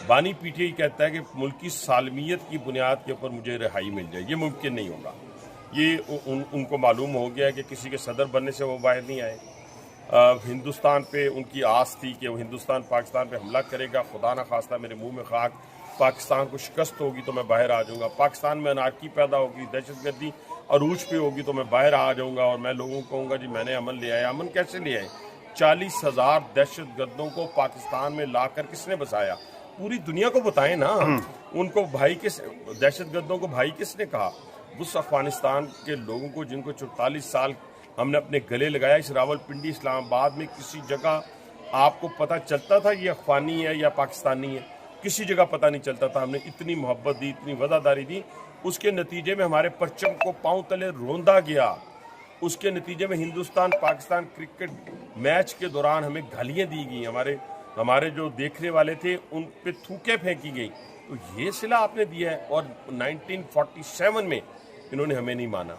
بانی P T I کہتا ہے کہ ملک کی سالمیت کی بنیاد کے اوپر مجھے رہائی مل جائے، یہ ممکن نہیں ہوگا۔ یہ ان کو معلوم ہو گیا کہ کسی کے صدر بننے سے وہ باہر نہیں آئے۔ ہندوستان پہ ان کی آس تھی کہ وہ ہندوستان پاکستان پہ حملہ کرے گا، خدا نہ خواستہ میرے منہ میں خاک، پاکستان کو شکست ہوگی تو میں باہر آ جاؤں گا، پاکستان میں انارکی پیدا ہوگی، دہشت گردی عروج پہ ہوگی تو میں باہر آ جاؤں گا اور میں لوگوں کو کہوں گا جی میں نے امن لے آیا۔ امن کیسے لے آئے؟ 40,000 دہشت گردوں کو پاکستان میں لا کر کس نے بسایا؟ پوری دنیا کو بتائیں نا، ان کو بھائی کس، دہشت گردوں کو بھائی کس نے کہا؟ اس افغانستان کے لوگوں کو جن کو 44 سال ہم نے اپنے گلے لگایا، اس راول پنڈی اسلام آباد میں کسی جگہ آپ کو پتہ چلتا تھا یہ افغانی ہے یا پاکستانی ہے؟ کسی جگہ پتہ نہیں چلتا تھا۔ ہم نے اتنی محبت دی، اتنی وفاداری دی، اس کے نتیجے میں ہمارے پرچم کو پاؤں تلے روندا گیا۔ اس کے نتیجے میں ہندوستان پاکستان کرکٹ میچ کے دوران ہمیں گالیاں دی گئیں، ہمارے جو دیکھنے والے تھے ان پہ تھوکے پھینکی گئی۔ تو یہ صلہ آپ نے دیا ہے، اور 1947 میں انہوں نے ہمیں نہیں مانا،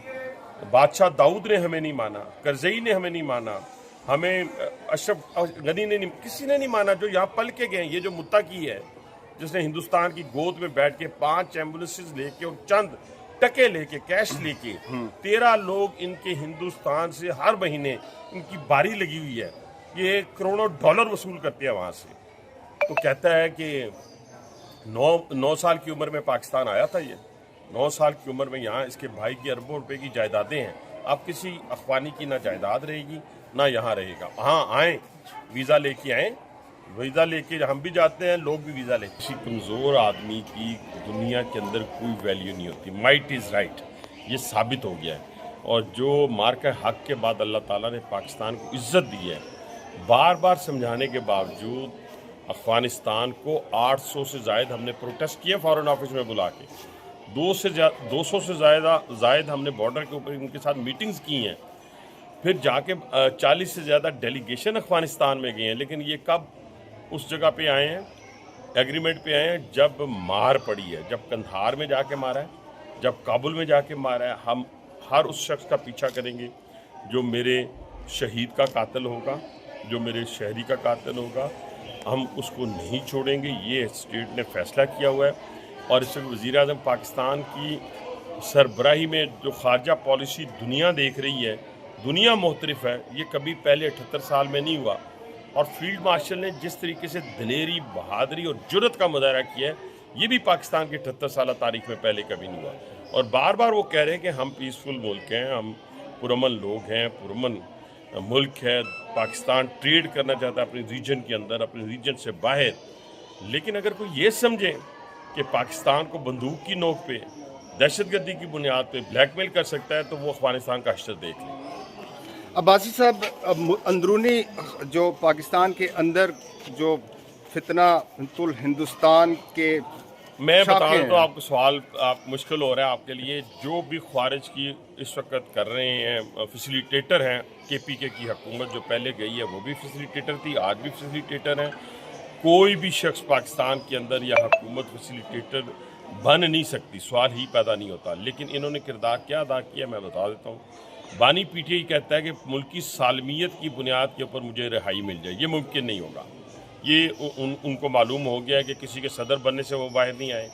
بادشاہ داؤد نے ہمیں نہیں مانا، کرزئی نے ہمیں نہیں مانا، ہمیں اشرف غنی نے نہیں، کسی نے نہیں مانا جو یہاں پل کے گئے۔ یہ جو متقی ہے جس نے ہندوستان کی گود میں بیٹھ کے 5 ایمبولینسز لے کے اور چند ٹکے لے کے، کیش لے کے 13 لوگ ان کے ہندوستان سے ہر مہینے ان کی باری لگی ہوئی ہے، یہ کروڑوں ڈالر وصول کرتے ہیں وہاں سے۔ تو کہتا ہے کہ 9 سال کی عمر میں پاکستان آیا تھا، یہ 9 سال کی عمر میں یہاں اس کے بھائی کی اربوں روپے کی جائیدادیں ہیں۔ اب کسی افغانی کی نہ جائیداد رہے گی نہ یہاں رہے گا۔ ہاں آئیں، ویزا لے کے آئیں، ویزا لے کے ہم بھی جاتے ہیں، لوگ بھی ویزا لے کے۔ کسی کمزور آدمی کی دنیا کے اندر کوئی ویلیو نہیں ہوتی۔ مائٹ از رائٹ، یہ ثابت ہو گیا ہے۔ اور جو مارکہ حق کے بعد اللہ تعالیٰ نے پاکستان کو عزت دی ہے، بار بار سمجھانے کے باوجود افغانستان کو 800 سے زائد ہم نے پروٹیسٹ کیا فارن آفس میں بلا کے، 200 سے زائد ہم نے بارڈر کے اوپر ان کے ساتھ میٹنگز کی ہیں، پھر جا کے 40 سے زیادہ ڈیلیگیشن افغانستان میں گئے ہیں۔ لیکن یہ کب اس جگہ پہ آئے ہیں، ایگریمنٹ پہ آئے ہیں، جب مار پڑی ہے، جب قندھار میں جا کے مارا ہے، جب کابل میں جا کے مارا ہے۔ ہم ہر اس شخص کا پیچھا کریں گے جو میرے شہید کا قاتل ہوگا، جو میرے شہری کا قاتل ہوگا، ہم اس کو نہیں چھوڑیں گے۔ یہ اسٹیٹ نے فیصلہ کیا ہوا ہے، اور اس وقت وزیر اعظم پاکستان کی سربراہی میں جو خارجہ پالیسی دنیا دیکھ رہی ہے، دنیا محترف ہے، یہ کبھی پہلے 78 سال میں نہیں ہوا۔ اور فیلڈ مارشل نے جس طریقے سے دلیری، بہادری اور جرت کا مظاہرہ کیا ہے، یہ بھی پاکستان کی 78 سالہ تاریخ میں پہلے کبھی نہیں ہوا۔ اور بار بار وہ کہہ رہے ہیں کہ ہم پیسفل ملک ہیں، ہم پرامن لوگ ہیں، پرامن ملک ہے، پاکستان ٹریڈ کرنا چاہتا ہے اپنے ریجن کے اندر، اپنے ریجن سے باہر۔ لیکن اگر کوئی یہ سمجھے کہ پاکستان کو بندوق کی نوک پہ، دہشت گردی کی بنیاد پہ بلیک میل کر سکتا ہے تو وہ افغانستان کا حشر دیکھ لیں۔ عباسی صاحب، اندرونی جو پاکستان کے اندر جو فتنہ ہندوستان کے میں بتا دوں تو آپ کو سوال مشکل ہو رہا ہے آپ کے لیے، جو بھی خارج کی اس وقت کر رہے ہیں فیسیلیٹیٹر ہیں، کے پی کے کی حکومت جو پہلے گئی ہے وہ بھی فیسیلیٹیٹر تھی، آج بھی فیسیلیٹیٹر ہیں۔ کوئی بھی شخص پاکستان کے اندر یا حکومت فیسیلیٹیٹر بن نہیں سکتی، سوال ہی پیدا نہیں ہوتا۔ لیکن انہوں نے کردار کیا ادا کیا میں بتا دیتا ہوں۔ بانی پی ٹی آئی کہتا ہے کہ ملک کی سالمیت کی بنیاد کے اوپر مجھے رہائی مل جائے، یہ ممکن نہیں ہوگا۔ یہ ان کو معلوم ہو گیا کہ کسی کے صدر بننے سے وہ باہر نہیں آئے۔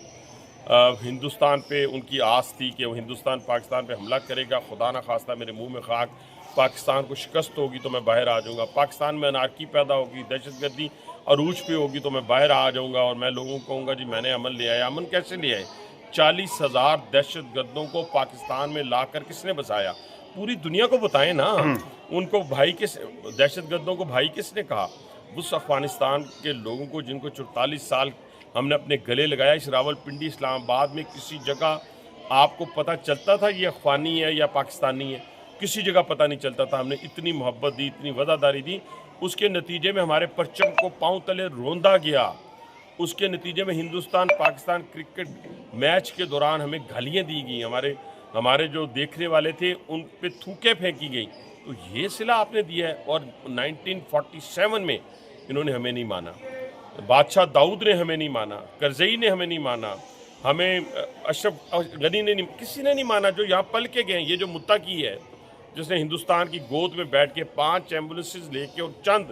ہندوستان پہ ان کی آس تھی کہ وہ ہندوستان پاکستان پہ حملہ کرے گا، خدا نہ خواستہ میرے منہ میں خاک، پاکستان کو شکست ہوگی تو میں باہر آ جاؤں گا، پاکستان میں انارکی پیدا ہوگی، دہشت گردی عروج پہ ہوگی تو میں باہر آ جاؤں گا اور میں لوگوں کو کہوں گا جی میں نے امن لے آیا۔ امن کیسے لے آئے؟ 40,000 دہشت گردوں کو پاکستان میں لا کر کس نے بسایا؟ پوری دنیا کو بتائیں نا، ان کو بھائی کس، دہشت گردوں کو بھائی کس نے کہا؟ اس افغانستان کے لوگوں کو جن کو 44 سال ہم نے اپنے گلے لگایا، اس راول پنڈی اسلام آباد میں کسی جگہ آپ کو پتہ چلتا تھا یہ افغانی ہے یا پاکستانی ہے؟ کسی جگہ پتہ نہیں چلتا تھا۔ ہم نے اتنی محبت دی، اتنی وفاداری دی، اس کے نتیجے میں ہمارے پرچم کو پاؤں تلے روندا گیا۔ اس کے نتیجے میں ہندوستان پاکستان کرکٹ میچ کے دوران ہمیں گالیاں دی گئیں، ہمارے جو دیکھنے والے تھے ان پہ تھوکے پھینکی گئی۔ تو یہ صلہ آپ نے دیا ہے، اور 1947 میں انہوں نے ہمیں نہیں مانا، بادشاہ داؤد نے ہمیں نہیں مانا، کرزئی نے ہمیں نہیں مانا، ہمیں اشرف غنی نے نہیں، کسی نے نہیں مانا جو یہاں پل کے گئے ہیں۔ یہ جو متقی ہے جس نے ہندوستان کی گود میں بیٹھ کے 5 ایمبولینسز لے کے اور چند